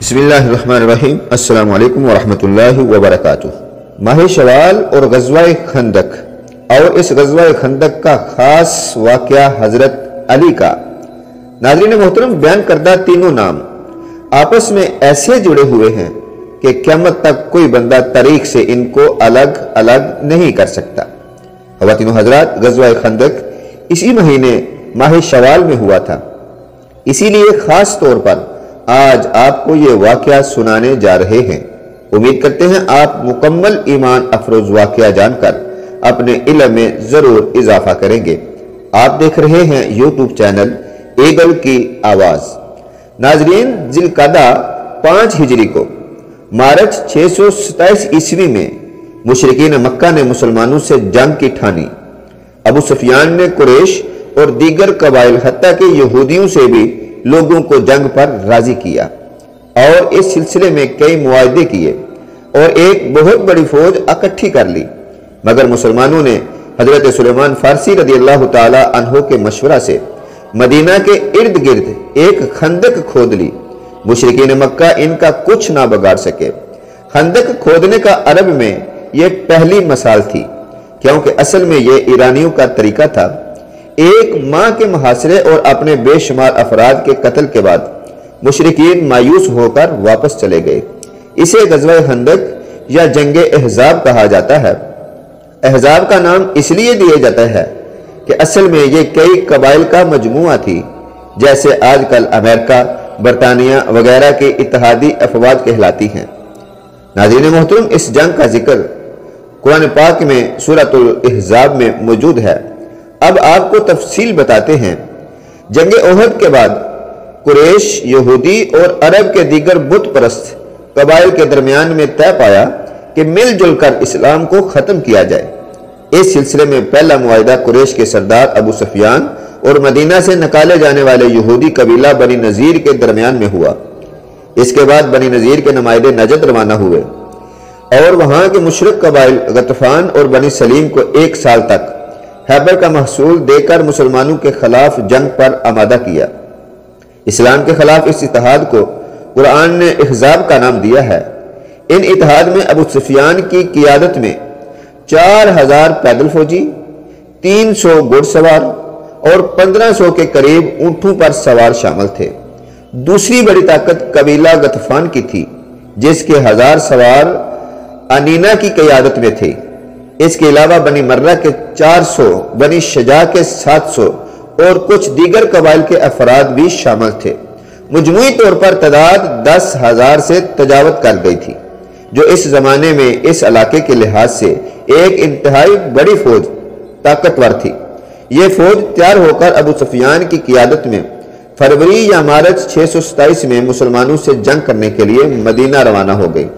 بسم اللہ الرحمن الرحیم۔ السلام علیکم ورحمۃ اللہ وبرکاتہ۔ ماہ شوال اور غزوہ خندق اور اس غزوہ خندق کا خاص واقعہ حضرت علی کا۔ ناظرین محترم، بیان کردہ تینوں نام آپس میں ایسے جڑے ہوئے ہیں کہ قیامت تک کوئی بندہ تاریخ سے ان کو الگ الگ نہیں کر سکتا۔ خواتین و حضرات، غزوہ خندق اسی مہینے ماہ شوال میں ہوا تھا، اسی لیے خاص طور پر آج آپ کو یہ واقعہ سنانے جا رہے ہیں۔ امید کرتے ہیں آپ مکمل ایمان افروز واقعہ جان کر اپنے علم میں ضرور اضافہ کریں گے۔ آپ دیکھ رہے ہیں یوٹیوب چینل ایگل کی آواز۔ ناظرین، ذی القعدہ 5 ہجری کو مارچ 627 عیسوی میں مشرکین مکہ نے مسلمانوں سے جنگ کی ٹھانی۔ ابو سفیان نے قریش اور دیگر قبائل حتیٰ کہ یہودیوں سے بھی لوگوں کو جنگ پر راضی کیا اور اس سلسلے میں کئی معاہدے کیے اور ایک بہت بڑی فوج اکٹھی کر لی، مگر مسلمانوں نے حضرت سلیمان فارسی رضی اللہ تعالی عنہ کے مشورہ سے مدینہ کے ارد گرد ایک خندق کھود لی۔ مشرکین مکہ ان کا کچھ نہ بگاڑ سکے۔ خندق کھودنے کا عرب میں یہ پہلی مثال تھی، کیونکہ اصل میں یہ ایرانیوں کا طریقہ تھا۔ ایک ماہ کے محاصرے اور اپنے بے شمار افراد کے قتل کے بعد مشرکین مایوس ہو کر واپس چلے گئے۔ اسے غزوہ خندق یا جنگ احزاب کہا جاتا ہے۔ احزاب کا نام اس لیے دیا جاتا ہے کہ اصل میں یہ کئی قبائل کا مجموعہ تھی، جیسے آج کل امریکہ، برطانیہ وغیرہ کے اتحادی افواج کہلاتی ہیں۔ ناظرین محترم، اس جنگ کا ذکر قرآن پاک میں سورۃ الاحزاب میں موجود ہے۔ اب آپ کو تفصیل بتاتے ہیں۔ جنگ احد کے بعد قریش، یہودی اور عرب کے دیگر بت پرست قبائل کے درمیان میں طے پایا کہ مل جل کر اسلام کو ختم کیا جائے۔ اس سلسلے میں پہلا معاہدہ قریش کے سردار ابو سفیان اور مدینہ سے نکالے جانے والے یہودی قبیلہ بنی نذیر کے درمیان میں ہوا۔ اس کے بعد بنی نذیر کے نمائندے نجد روانہ ہوئے اور وہاں کے مشرک قبائل غطفان اور بنی سلیم کو 1 سال تک خیبر کا محصول دے کر مسلمانوں کے خلاف جنگ پر آمادہ کیا۔ اسلام کے خلاف اس اتحاد کو قرآن نے احزاب کا نام دیا ہے۔ ان اتحاد میں ابو سفیان کی قیادت میں 4000 پیدل فوجی، 300 گھڑ سوار اور 1500 کے قریب اونٹوں پر سوار شامل تھے۔ دوسری بڑی طاقت قبیلہ غطفان کی تھی، جس کے 1000 سوار انینا کی قیادت میں تھے۔ اس کے علاوہ بنی مرہ کے 400، بنی شجاع کے 700 اور کچھ دیگر قبائل کے افراد بھی شامل تھے۔ مجموعی طور پر تعداد 10,000 سے تجاوز کر گئی تھی، جو اس زمانے میں اس علاقے کے لحاظ سے ایک انتہائی بڑی فوج طاقتور تھی۔ یہ فوج تیار ہو کر ابو سفیان کی قیادت میں فروری یا مارچ 627 میں مسلمانوں سے جنگ کرنے کے لیے مدینہ روانہ ہو گئی۔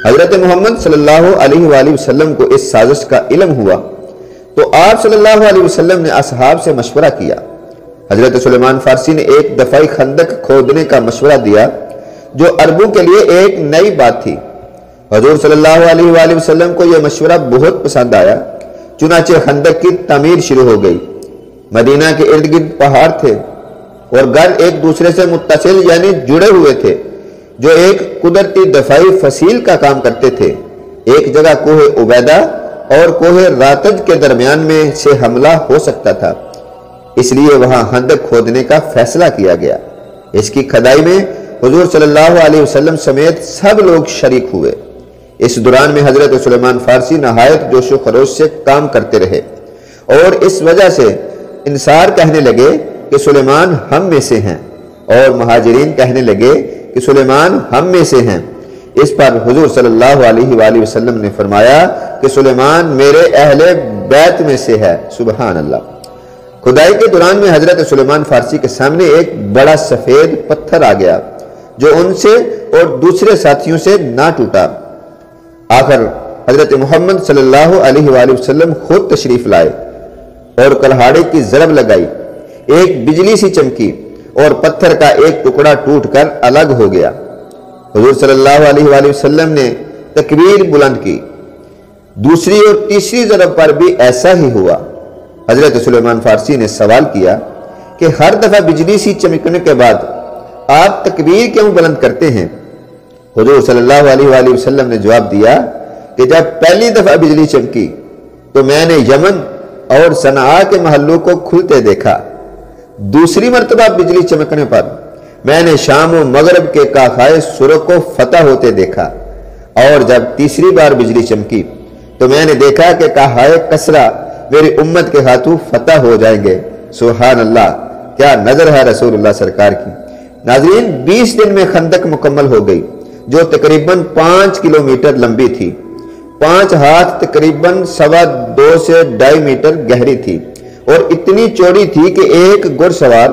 حضرت محمد صلی اللہ علیہ وآلہ وسلم کو اس سازش کا علم ہوا تو آپ صلی اللہ علیہ وسلم نے اصحاب سے مشورہ کیا۔ حضرت سلیمان فارسی نے ایک دفعی خندق کھودنے کا مشورہ دیا، جو عربوں کے لیے ایک نئی بات تھی۔ حضور صلی اللہ علیہ وآلہ وسلم کو یہ مشورہ بہت پسند آیا، چنانچہ خندق کی تعمیر شروع ہو گئی۔ مدینہ کے ارد گرد پہاڑ تھے اور گھر ایک دوسرے سے متصل یعنی جڑے ہوئے تھے، جو ایک قدرتی دفاعی فصیل کا کام کرتے تھے۔ ایک جگہ کوہ عبیدہ اور کوہ راتج کے درمیان میں سے حملہ ہو سکتا تھا، اس لیے وہاں خندق کھودنے کا فیصلہ کیا گیا۔ اس کی کھدائی میں حضور صلی اللہ علیہ وسلم سمیت سب لوگ شریک ہوئے۔ اس دوران میں حضرت سلیمان فارسی نہایت جوش و خروش سے کام کرتے رہے اور اس وجہ سے انصار کہنے لگے کہ سلیمان ہم میں سے ہیں، اور مہاجرین کہنے لگے کہ سلیمان ہم میں سے ہیں۔ اس پر حضور صلی اللہ علیہ وآلہ وسلم نے فرمایا کہ سلیمان میرے اہل بیت میں سے ہے۔ سبحان اللہ۔ کھدائی کے دوران میں حضرت سلیمان فارسی کے سامنے ایک بڑا سفید پتھر آ گیا، جو ان سے اور دوسرے ساتھیوں سے نہ ٹوٹا۔ آخر حضرت محمد صلی اللہ علیہ وآلہ وسلم خود تشریف لائے اور کلہاڑی کی ضرب لگائی، ایک بجلی سی چمکی اور پتھر کا ایک ٹکڑا ٹوٹ کر الگ ہو گیا۔ حضور صلی اللہ علیہ وآلہ وسلم نے تکبیر بلند کی۔ دوسری اور تیسری ضرب پر بھی ایسا ہی ہوا۔ حضرت سلیمان فارسی نے سوال کیا کہ ہر دفعہ بجلی سی چمکنے کے بعد آپ تکبیر کیوں بلند کرتے ہیں؟ حضور صلی اللہ علیہ وآلہ وسلم نے جواب دیا کہ جب پہلی دفعہ بجلی چمکی تو میں نے یمن اور صنعاء کے محلوں کو کھلتے دیکھا، دوسری مرتبہ بجلی چمکنے پر میں نے شام و مغرب کے کاخائے سرخ کو فتح ہوتے دیکھا، اور جب تیسری بار بجلی چمکی تو میں نے دیکھا کہ کاخائے کسرا میری امت کے ہاتھوں فتح ہو جائیں گے۔ سبحان اللہ، کیا نظر ہے رسول اللہ سرکار کی۔ ناظرین، 20 دن میں خندق مکمل ہو گئی جو تقریباً 5 کلومیٹر لمبی تھی، 5 ہاتھ تقریباً 2.25 سے 2.5 میٹر گہری تھی، اور اتنی چوڑی تھی کہ ایک گھڑ سوار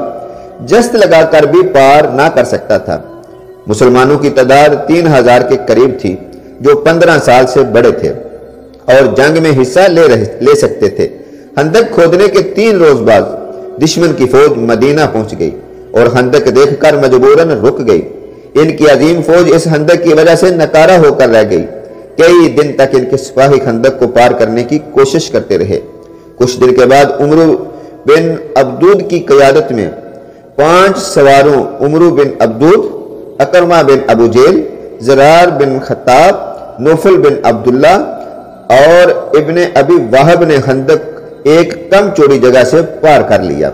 جست لگا کر بھی پار نہ کر سکتا تھا۔ مسلمانوں کی تعداد 3000 کے قریب تھی جو 15 سال سے بڑے تھے اور جنگ میں حصہ لے سکتے تھے۔ خندق کھودنے کے 3 روز بعد دشمن کی فوج مدینہ پہنچ گئی اور خندق دیکھ کر مجبوراً رک گئی۔ ان کی عظیم فوج اس خندق کی وجہ سے ناکارہ ہو کر رہ گئی۔ کئی دن تک ان کے سپاہی خندق کو پار کرنے کی کوشش کرتے رہے۔ کچھ دن کے بعد عمرو بن عبدود کی قیادت میں 5 سواروں عمرو بن عبدود، اکرمہ بن ابو جیل، زرار بن خطاب، نوفل بن عبداللہ اور ابن ابی واہب نے خندق ایک کم چوڑی جگہ سے پار کر لیا۔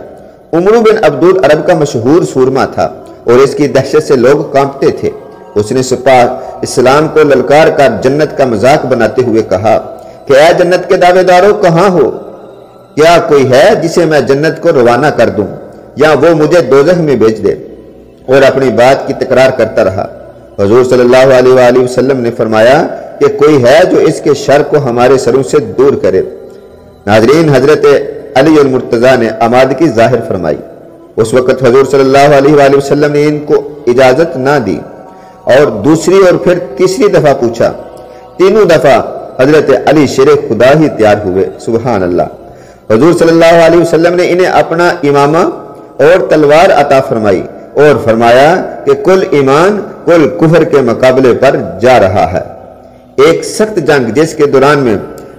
عمرو بن عبدود عرب کا مشہور سورما تھا اور اس کی دہشت سے لوگ کانپتے تھے۔ اس نے سپاہ اسلام کو للکار کر جنت کا مذاق بناتے ہوئے کہا کہ اے جنت کے دعوے داروں، کہاں ہو؟ کیا کوئی ہے جسے میں جنت کو روانہ کر دوں یا وہ مجھے دوزخ میں بھیج دے؟ اور اپنی بات کی تکرار کرتا رہا۔ حضور صلی اللہ علیہ وآلہ وسلم نے فرمایا کہ کوئی ہے جو اس کے شر کو ہمارے سروں سے دور کرے۔ ناظرین، حضرت علی المرتضیٰ نے آمادگی ظاہر فرمائی۔ اس وقت حضور صلی اللہ علیہ وآلہ وسلم نے ان کو اجازت نہ دی اور دوسری اور پھر تیسری دفعہ پوچھا۔ تینوں دفعہ حضرت علی شیر خدا ہی تیار ہوئے۔ سبحان اللہ۔ حضور صلی اللہ علیہ وسلم نے انہیں اپنا امامہ اور تلوار عطا فرمائی اور فرمایا کہ کل ایمان کل کفر کے مقابلے پر جا رہا ہے۔ ایک سخت جنگ جس کے دوران میں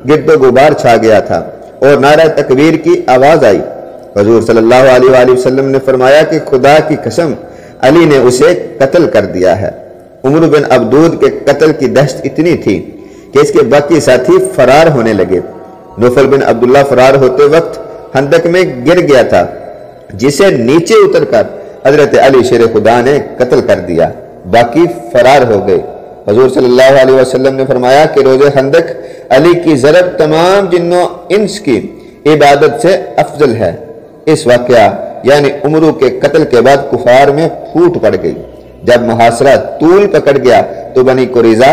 گرد و غبار چھا گیا تھا اور نعرہ تکبیر کی آواز آئی۔ حضور صلی اللہ علیہ وآلہ وسلم نے فرمایا کہ خدا کی قسم، علی نے اسے قتل کر دیا ہے۔ عمرو بن عبدود کے قتل کی دہشت اتنی تھی کہ اس کے باقی ساتھی فرار ہونے لگے۔ نوفل بن عبداللہ فرار ہوتے وقت خندق میں گر گیا تھا، جسے نیچے اتر کر حضرت علی شیر خدا نے قتل کر دیا، باقی فرار ہو گئے۔ حضور صلی اللہ علیہ وسلم نے فرمایا کہ روز خندق علی کی ضرب تمام جن و انس کی عبادت سے افضل ہے۔ اس واقعہ یعنی عمرو کے قتل کے بعد کفار میں پھوٹ پڑ گئی۔ جب محاصرہ طول پکڑ گیا تو بنی قریظہ،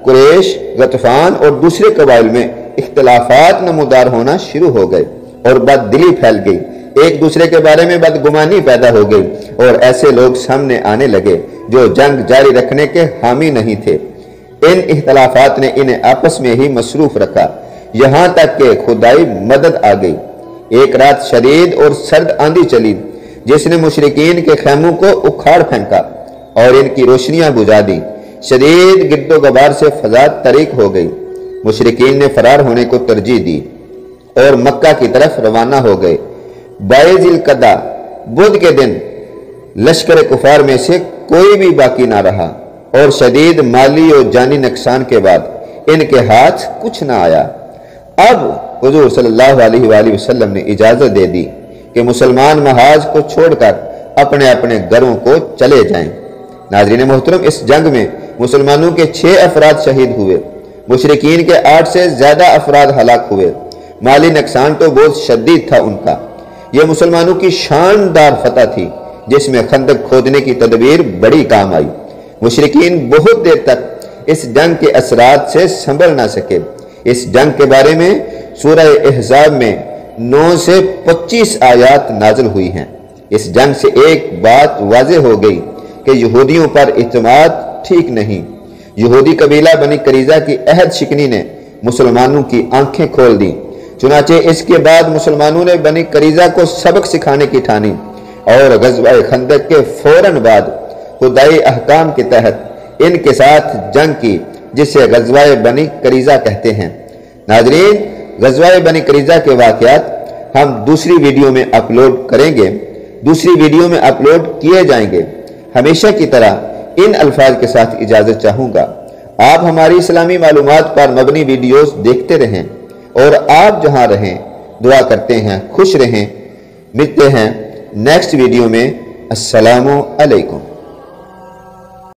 قریش، غطفان اور دوسرے قبائل میں اختلافات نمودار ہونا شروع ہو گئے اور بد دلی پھیل گئی، ایک دوسرے کے بارے میں بدگمانی پیدا ہو گئی اور ایسے لوگ سامنے آنے لگے جو جنگ جاری رکھنے کے حامی نہیں تھے۔ ان اختلافات نے انہیں آپس میں ہی مصروف رکھا، یہاں تک کہ خدائی مدد آ گئی۔ ایک رات شدید اور سرد آندھی چلی جس نے مشرکین کے خیموں کو اکھاڑ پھینکا اور ان کی روشنیاں بجھا دی۔ شدید گرد و غبار سے فضا تاریک ہو گئی۔ مشرکین نے فرار ہونے کو ترجیح دی اور مکہ کی طرف روانہ ہو گئے۔ 22 ذی القعدہ بدھ کے دن لشکر کفار میں سے کوئی بھی باقی نہ رہا اور شدید مالی اور جانی نقصان کے بعد ان کے ہاتھ کچھ نہ آیا۔ اب حضور صلی اللہ علیہ وآلہ وسلم نے اجازت دے دی کہ مسلمان محاذ کو چھوڑ کر اپنے اپنے گھروں کو چلے جائیں۔ ناظرین محترم، اس جنگ میں مسلمانوں کے 6 افراد شہید ہوئے، مشرکین کے 8 سے زیادہ افراد ہلاک ہوئے۔ مالی نقصان تو بہت شدید تھا ان کا۔ یہ مسلمانوں کی شاندار فتح تھی جس میں خندق کھودنے کی تدبیر بڑی کام آئی۔ مشرکین بہت دیر تک اس جنگ کے اثرات سے سنبھل نہ سکے۔ اس جنگ کے بارے میں سورہ احزاب میں 9 سے 25 آیات نازل ہوئی ہیں۔ اس جنگ سے ایک بات واضح ہو گئی کہ یہودیوں پر اعتماد ٹھیک نہیں۔ یہودی قبیلہ بنی قریظہ کی عہد شکنی نے مسلمانوں کی آنکھیں کھول دیں۔ چنانچہ اس کے بعد مسلمانوں نے بنی قریظہ کو سبق سکھانے کی ٹھانی اور غزوہ خندق کے فوراً بعد خدائی احکام کے تحت ان کے ساتھ جنگ کی، جسے غزوہ بنی قریظہ کہتے ہیں۔ ناظرین، غزوہ بنی قریظہ کے واقعات ہم دوسری ویڈیو میں اپلوڈ کریں گے، دوسری ویڈیو میں اپلوڈ کیے جائیں گے۔ ہمیشہ کی طرح ان الفاظ کے ساتھ اجازت چاہوں گا۔ آپ ہماری اسلامی معلومات پر مبنی ویڈیوز دیکھتے رہیں اور آپ جہاں رہیں دعا کرتے ہیں خوش رہیں۔ ملتے ہیں نیکسٹ ویڈیو میں۔ السلام علیکم۔